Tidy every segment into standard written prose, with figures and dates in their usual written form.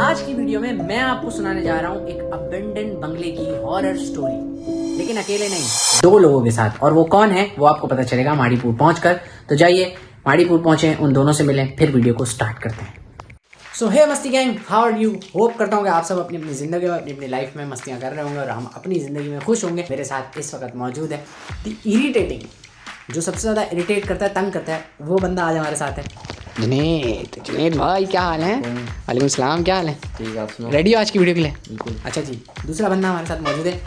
आज की वीडियो में मैं आपको सुनाने जा रहा हूँ एक अबेंडन बंगले की हॉरर स्टोरी, लेकिन अकेले नहीं, दो लोगों के साथ। और वो कौन है वो आपको पता चलेगा माड़ीपुर पहुंचकर। तो जाइए माड़ीपुर पहुंचे, उन दोनों से मिलें, फिर वीडियो को स्टार्ट करते हैं। सो हे मस्ती gang, how are you? Hope करता हूँ कि आप सब अपनी अपनी ज़िंदगी में अपनी लाइफ में मस्तियाँ कर रहे होंगे और हम अपनी ज़िंदगी में खुश होंगे। मेरे साथ इस वक्त मौजूद है द इरिटेटिंग, जो सबसे ज़्यादा इरिटेट करता है, तंग करता है, वो बंदा आज हमारे साथ है। जुनेद भाई, क्या हाल है? वालेकुम सलाम, क्या हाल है? ठीक है, आप सुनो। रेडी हो आज की वीडियो के लिए? बिल्कुल। अच्छा जी, दूसरा बंदा हमारे साथ मौजूद है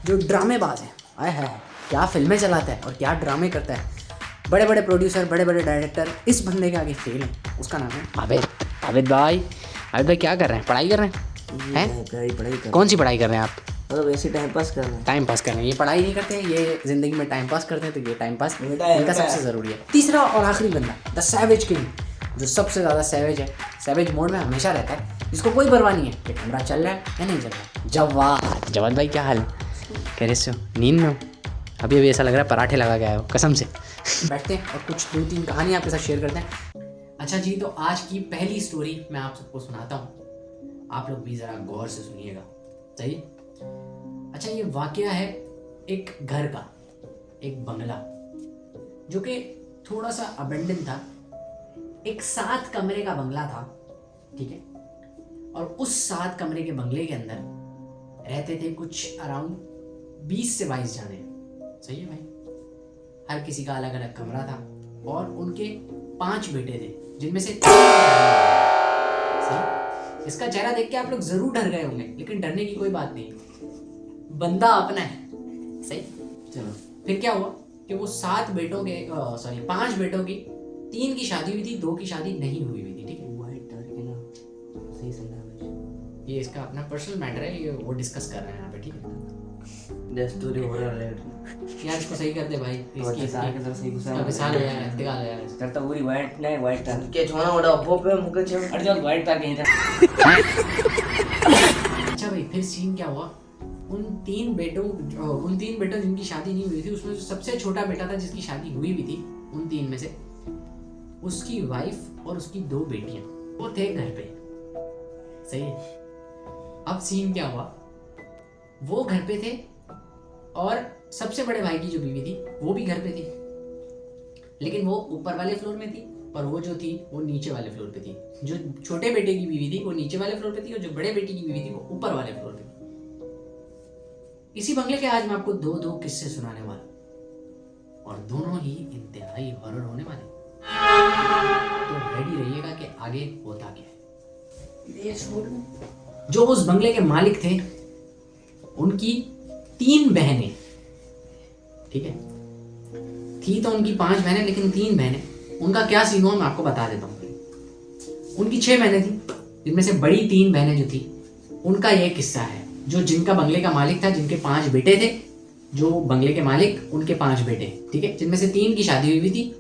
जो ड्रामेबाज है। आए है, क्या फिल्में चलाता है और क्या ड्रामे करता है। बड़े बड़े प्रोड्यूसर, बड़े बड़े डायरेक्टर इस बंदे के आगे फेल हैं। उसका नाम है आबिद भाई। आबिद भाई क्या कर रहे हैं? पढ़ाई कर रहे हैं? पढ़ाई कर। कौन सी पढ़ाई कर रहे हैं आप? मतलब ऐसे टाइम पास कर रहे हैं। टाइम पास कर रहे हैं। ये पढ़ाई नहीं करते हैं, ये जिंदगी में टाइम पास करते हैं। तो ये टाइम पास बेटा इनका सबसे ज़रूरी है। तीसरा और आखिरी बंदा, द सैवेज किंग, जो सबसे ज़्यादा सैवेज है, सैवेज मोड में हमेशा रहता है, जिसको कोई परवाह नहीं है कि कैमरा चल रहा है या नहीं चल रहा है। जवाद भाई, क्या हाल है? कैसे हो? नींद में हो? अभी ऐसा लग रहा है पराठे लगा के आए हो, कसम से। बैठते हैं और कुछ 2-3 कहानियाँ आपके साथ शेयर करते हैं। अच्छा जी, तो आज की पहली स्टोरी मैं आप सबको सुनाता हूँ। आप लोग भी ज़रा गौर से सुनिएगा, सही? अच्छा, ये वाकया है एक घर का, एक बंगला जो कि थोड़ा सा अबेंडन था। एक 7 कमरे का बंगला था, ठीक है? और उस 7 कमरे के बंगले के अंदर रहते थे कुछ अराउंड 20 से 22 जाने। सही है भाई? हर किसी का अलग अलग कमरा था और उनके 5 बेटे थे, जिनमें से 3 सही। इसका चेहरा देख के आप लोग जरूर डर गए होंगे, लेकिन डरने की कोई बात नहीं, बंदा अपना है। सही। चलो, फिर क्या हुआ कि वो 5 बेटों की 3 की शादी हुई थी, 2 की शादी नहीं हुई थी, ठीक है? वाइट डर के ना सही समझा। ये इसका अपना पर्सनल मैटर है, ये वो डिस्कस कर रहे हैं यहाँ पे, ठीक है? द स्टोरी हो रहा है यार इसको सही कर दे भाई, इसकी साल के तरह सही गुस्सा विशाल हो यार, इंतकाल हो यार। करता पूरी वाइट नहीं वाइट था के छोना बड़ा अब्बो पे मुके छ अरे जो वाइट था कहीं था। अच्छा भाई, फिर सीन क्या हुआ? उन तीन बेटों जिनकी शादी नहीं हुई थी, उसमें जो सबसे छोटा बेटा था जिसकी शादी हुई भी थी, उन 3 में से उसकी वाइफ और उसकी 2 बेटियां वो थे घर पे। सही है? अब सीन क्या हुआ? वो घर पे थे और सबसे बड़े भाई की जो बीवी थी वो भी घर पे थी, लेकिन वो ऊपर वाले फ्लोर में थी और वो जो थी वो नीचे वाले फ्लोर पे थी। जो छोटे बेटे की बीवी थी वो नीचे वाले फ्लोर पे थी और जो बड़े बेटे की बीवी थी वो ऊपर वाले फ्लोर पे थी। इसी बंगले के आज मैं आपको 2 किस्से सुनाने वाला हूं और दोनों ही इंतहाई हॉरर होने वाले। तो रेडी रहिएगा कि आगे होता क्या है। जो उस बंगले के मालिक थे, उनकी 3 बहनें, ठीक है? थी तो उनकी 5 बहनें, लेकिन 3 बहनें। उनका क्या सीन हुआ मैं आपको बता देता हूँ। उनकी 6 बहनें थी, जिनमें से बड़ी 3 बहनें जो थी, उनका यह किस्सा है। जो जिनका बंगले का मालिक था, जिनके 5 बेटे थे, जो बंगले के मालिक, उनके 5 बेटे, ठीक है? जिनमें से 3 की शादी हुई थी।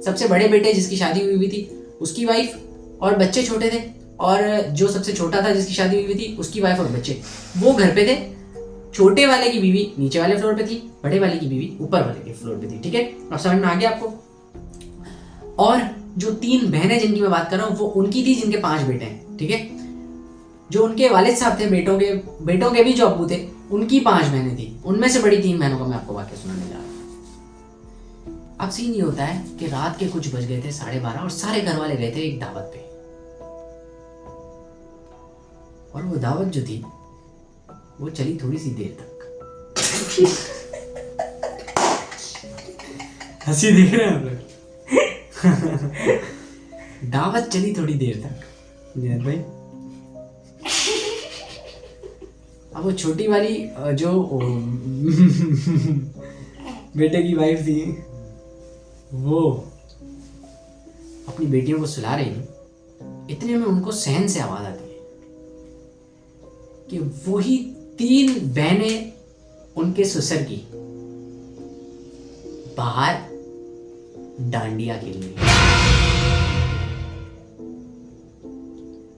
सबसे बड़े बेटे जिसकी शादी हुई थी उसकी वाइफ और बच्चे छोटे थे, और जो सबसे छोटा था जिसकी शादी हुई थी उसकी वाइफ और बच्चे वो घर पे थे। छोटे वाले की बीवी नीचे वाले फ्लोर पे थी, बड़े वाले की बीवी ऊपर वाले के फ्लोर पे थी, ठीक है? अब समझ में आ गया आपको? और जो 3 बहनें जिनकी मैं बात कर रहा हूँ वो उनकी थी जिनके 5 बेटे हैं, ठीक है? जो उनके वालिद साहब थे, बेटों के भी जो अब्बू थे, उनकी 5 बहनें थी। उनमें से बड़ी 3 बहनों का मैं आपको वाक्य सुनाने जा रहा हूँ। अब सीन ये होता है कि रात के कुछ बज गए थे 12:30 और सारे घर वाले गए थे एक दावत पे। और वो दावत जो थी वो चली थोड़ी सी देर तक। हंसी देख रहे हैं आप लोग? दावत चली थोड़ी देर तक जैद भाई। अब वो छोटी वाली जो बेटे की वाइफ थी, वो अपनी बेटियों को सुला रही थी। इतने में उनको सहन से आवाज आती है कि वही 3 बहनें उनके ससुर की बाहर डांडिया खेल रही।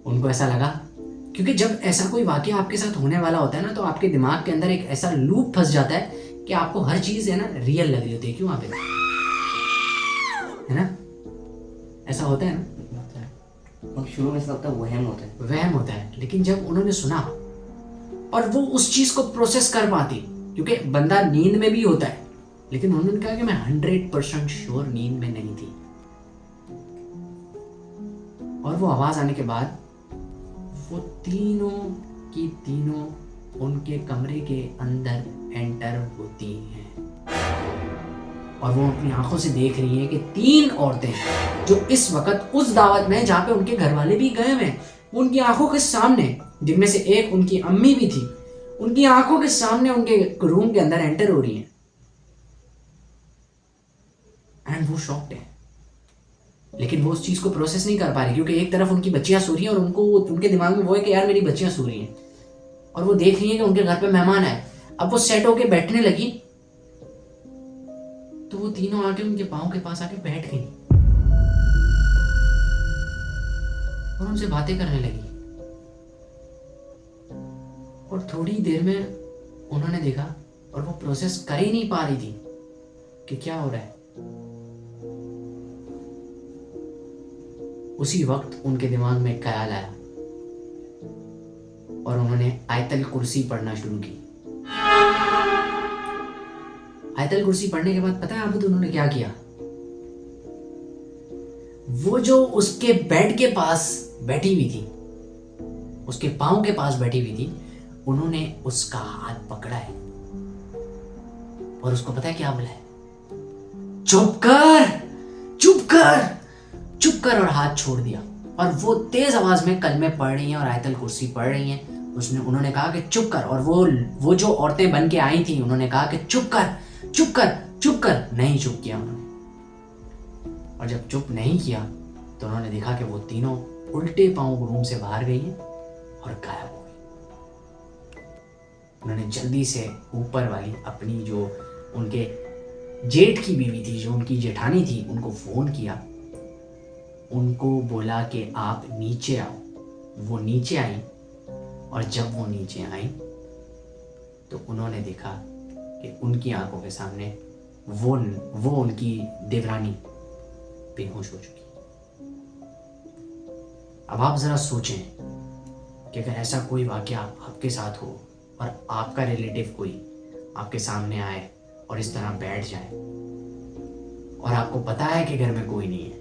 उनको ऐसा लगा, क्योंकि जब ऐसा कोई वाकया आपके साथ होने वाला होता है ना, तो आपके दिमाग के अंदर एक ऐसा लूप फंस जाता है कि आपको हर चीज है ना रियल लग रही होती है। क्यों? वहां पे है ना, ऐसा होता है ना? अब शुरू में से लगता है वहम होता है। वहम होता है, लेकिन जब उन्होंने सुना और वो उस चीज को प्रोसेस कर पाती, क्योंकि बंदा नींद में भी होता है, लेकिन उन्होंने कहा कि मैं 100% श्योर नींद में नहीं थी। और वो आवाज आने के बाद वो तीनों की तीनों उनके कमरे के अंदर एंटर होती हैं और वो अपनी आंखों से देख रही हैं कि 3 औरतें जो इस वक्त उस दावत में जहाँ पे उनके घर वाले भी गए हुए हैं, उनकी आंखों के सामने, जिनमें से एक उनकी अम्मी भी थी, उनकी आंखों के सामने उनके रूम के अंदर एंटर हो रही हैं। एंड वो शॉक्ड है, लेकिन वो उस चीज को प्रोसेस नहीं कर पा रही, क्योंकि एक तरफ उनकी बच्चियां सो रही हैं और उनको उनके दिमाग में वो है कि यार मेरी बच्चियां सो रही हैं, और वो देख रही हैं कि उनके घर पे मेहमान है। अब वो सेट होके बैठने लगी तो वो तीनों आके उनके पाँव के पास आके बैठ गई और उनसे बातें करने लगी। और थोड़ी देर में उन्होंने देखा, और वो प्रोसेस कर ही नहीं पा रही थी कि क्या हो रहा है। उसी वक्त उनके दिमाग में एक ख्याल आया और उन्होंने आयतल कुर्सी पढ़ना शुरू की। आयतल कुर्सी पढ़ने के बाद पता है आप उन्होंने क्या किया? वो जो उसके बेड के पास बैठी हुई थी, उसके पांव के पास बैठी हुई थी, उन्होंने उसका हाथ पकड़ा है और उसको पता है क्या बोला है? चुप कर, चुप कर, चुप कर, और हाथ छोड़ दिया। और वो तेज आवाज में कलमे पढ़ रही हैं और आयतल कुर्सी पढ़ रही हैं। उन्होंने कहा कि चुप कर, और वो जो औरतें बन के आई थी उन्होंने कहा कि चुप कर, चुप कर, चुप कर। नहीं चुप किया उन्होंने, और जब चुप नहीं किया तो उन्होंने देखा कि वो तीनों उल्टे पांव रूम से बाहर गई हैं और गायब हो गई। उन्होंने जल्दी से ऊपर वाली अपनी जो उनके जेठ की बीवी थी, जो उनकी जेठानी थी, उनको फोन किया, उनको बोला कि आप नीचे आओ। वो नीचे आई, और जब वो नीचे आई तो उन्होंने देखा कि उनकी आंखों के सामने वो उनकी देवरानी बेहोश हो चुकी। अब आप जरा सोचें कि अगर ऐसा कोई वाकया आपके साथ हो और आपका रिलेटिव कोई आपके सामने आए और इस तरह बैठ जाए, और आपको पता है कि घर में कोई नहीं है,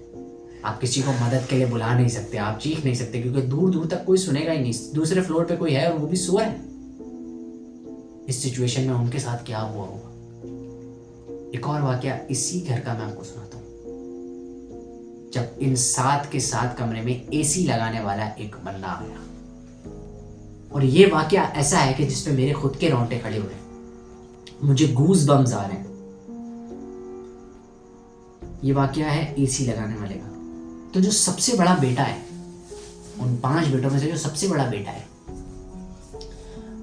आप किसी को मदद के लिए बुला नहीं सकते, आप चीख नहीं सकते क्योंकि दूर दूर तक कोई सुनेगा ही नहीं, दूसरे फ्लोर पे कोई है और वो भी सो है। इस सिचुएशन में उनके साथ क्या हुआ होगा? एक और वाकया इसी घर का मैं आपको सुनाता हूँ। जब इन 7 के 7 कमरे में एसी लगाने वाला एक बंदा आया, और ये वाकया ऐसा है कि जिसपे मेरे खुद के रोंगटे खड़े हुए हैं, मुझे गूज बम्स आ रहे हैं। ये वाकया है एसी लगाने वाले का। तो जो सबसे बड़ा बेटा है, उन 5 बेटों में से जो सबसे बड़ा बेटा है,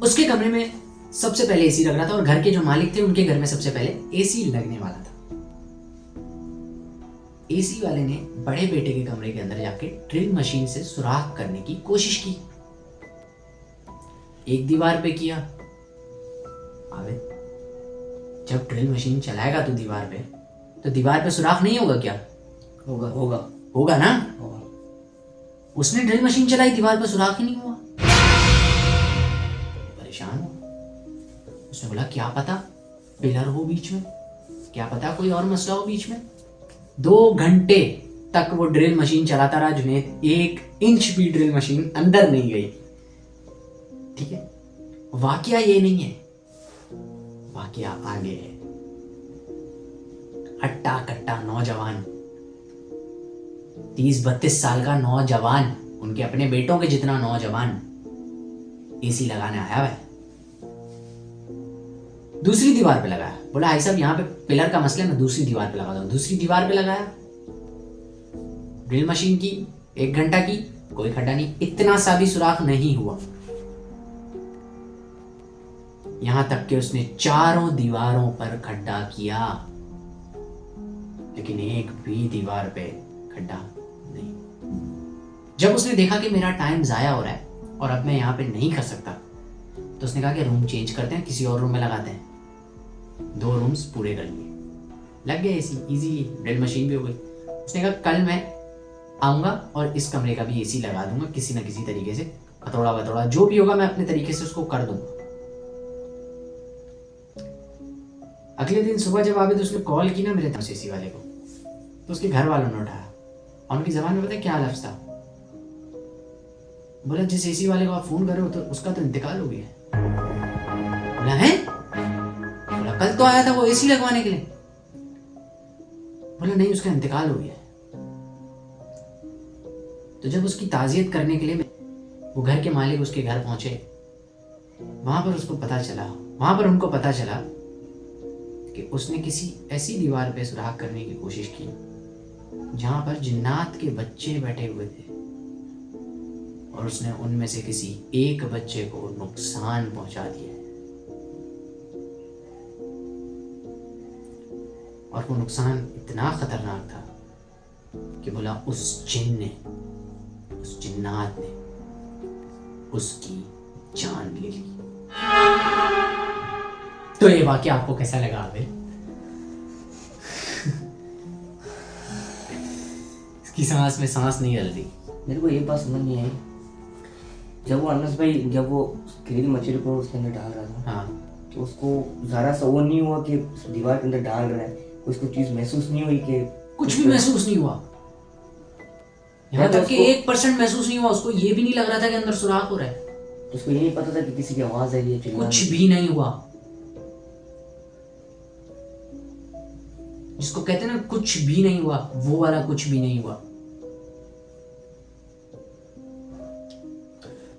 उसके कमरे में सबसे पहले एसी लग रहा था, और घर के जो मालिक थे उनके घर में सबसे पहले एसी लगने वाला था। एसी वाले ने बड़े बेटे के कमरे के अंदर जाके ड्रिल मशीन से सुराख करने की कोशिश की। एक दीवार पे किया, अबे जब ड्रिल मशीन चलाएगा तो दीवार पे सुराख नहीं होगा क्या? होगा होगा होगा ना? होगा। उसने ड्रिल मशीन चलाई, दीवार पे सुराख ही नहीं हुआ। परेशान हो, उसने बोला क्या पता पिलर हो बीच में, क्या पता कोई और मसला हो बीच में। 2 घंटे तक वो ड्रिल मशीन चलाता रहा जुनैद, 1 इंच भी ड्रिल मशीन अंदर नहीं गई। ठीक है, वाकया ये नहीं है, वाकया आगे है। हट्टा कट्टा नौजवान, 30-32 साल का नौजवान, उनके अपने बेटों के जितना नौजवान एसी लगाने आया है। दूसरी दीवार पे लगाया, बोला भाई साहब यहाँ पे पिलर का मसला है, मैं दूसरी दीवार पे लगा दूं। दूसरी दीवार पे लगाया, ड्रिल मशीन की 1 घंटा की, कोई खड्डा नहीं, इतना सा भी सुराख नहीं हुआ। यहां तक कि उसने चारों दीवारों पर खड्डा किया, लेकिन एक भी दीवार पे खड्डा नहीं। जब उसने देखा कि मेरा टाइम जाया हो रहा है और अब मैं यहाँ पे नहीं कर सकता, तो उसने कहा कि रूम चेंज करते हैं, किसी और रूम में लगाते हैं। 2 रूम्स पूरे कर लिए, लग गए एसी, इजीली ड्रिल मशीन भी हो गई। उसने कहा कल मैं आऊँगा और इस कमरे का भी एसी लगा दूंगा किसी ना किसी तरीके से, हथौड़ा वथौड़ा जो भी होगा मैं अपने तरीके से उसको कर दूंगा। अगले दिन सुबह जब आबिद उसने कॉल की ना मेरे तरफ एसी वाले को, तो उसके घर वालों ने उठाया और उनकी जबान में पता है क्या लफ्ज़ था? बोला जिस एसी वाले को आप फोन कर रहे हो तो उसका तो इंतकाल हो गया। बोला है? बोला कल तो आया था वो एसी लगवाने के लिए। बोला नहीं उसका इंतकाल हो गया। तो जब उसकी ताज़ियत करने के लिए वो घर के मालिक उसके घर पहुंचे, वहां पर उनको पता चला कि उसने किसी ऐसी दीवार पे सुराख करने की कोशिश की जहां पर जिन्नात के बच्चे बैठे हुए थे और उसने उनमें से किसी एक बच्चे को नुकसान पहुंचा दिया और वो नुकसान इतना खतरनाक था कि बोला उस जिन्नात ने उसकी जान ले ली। तो ये वाकया आपको कैसा लगा आबिद? इसकी सांस में सांस नहीं हल रही। मेरे को ये बात समझ नहीं आई, जब वो अनस भाई जब वो ग्रिल मछली को उसके अंदर डाल रहा था, हाँ, तो उसको ज़रा सा वो नहीं हुआ कि उस दीवार के अंदर डाल रहा है, उसको चीज़ महसूस नहीं हुई कि कुछ भी महसूस नहीं हुआ। यहाँ तक कि 1% महसूस नहीं हुआ। उसको ये भी नहीं लग रहा था कि अंदर सुराख हो रहा है। उसको ये नहीं पता था कि किसी की आवाज़ आ रही है, चिल्लाने कुछ की। भी नहीं हुआ। जिसको कहते हैं ना कुछ भी नहीं हुआ, वो वाला कुछ भी नहीं हुआ।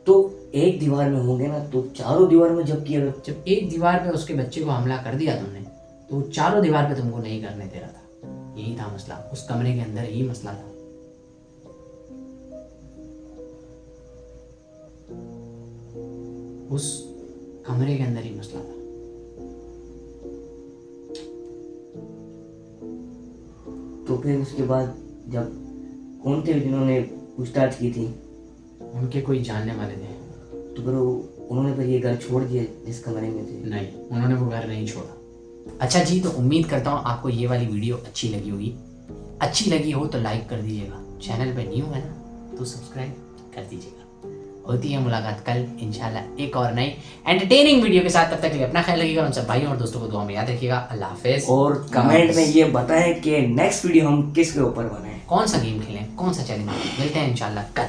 तो एक दीवार में होंगे ना, तो चारों दीवार में जब किया, जब एक दीवार पे उसके बच्चे को हमला कर दिया तुमने, तो वो चारों दीवार पे तुमको नहीं करने दे रहा था। यही था मसला, उस कमरे के अंदर ही मसला था। उस कमरे के अंदर ही मसला था। तो फिर उसके बाद जब कौन थे जिन्होंने पूछताछ की थी, उनके कोई जानने वाले थे। तो फिर उन्होंने फिर ये घर छोड़ दिया जिस कमरे में थे? नहीं, उन्होंने वो घर नहीं छोड़ा। अच्छा जी, तो उम्मीद करता हूँ आपको ये वाली वीडियो अच्छी लगी होगी। अच्छी लगी हो तो लाइक कर दीजिएगा, चैनल पे न्यू है ना तो सब्सक्राइब कर दीजिएगा। होती है मुलाकात कल इंशाल्लाह एक और नई एंटरटेनिंग वीडियो के साथ। तब तक के लिए अपना ख्याल रखिएगा, उन सब भाइयों और दोस्तों को दुआ में याद रखिएगा। अल्लाह हाफिज़। और कमेंट में ये बताएं कि नेक्स्ट वीडियो हम किसके ऊपर बनाएं, कौन सा गेम खेलें, कौन सा चैलेंज। मिलते हैं इंशाल्लाह कल।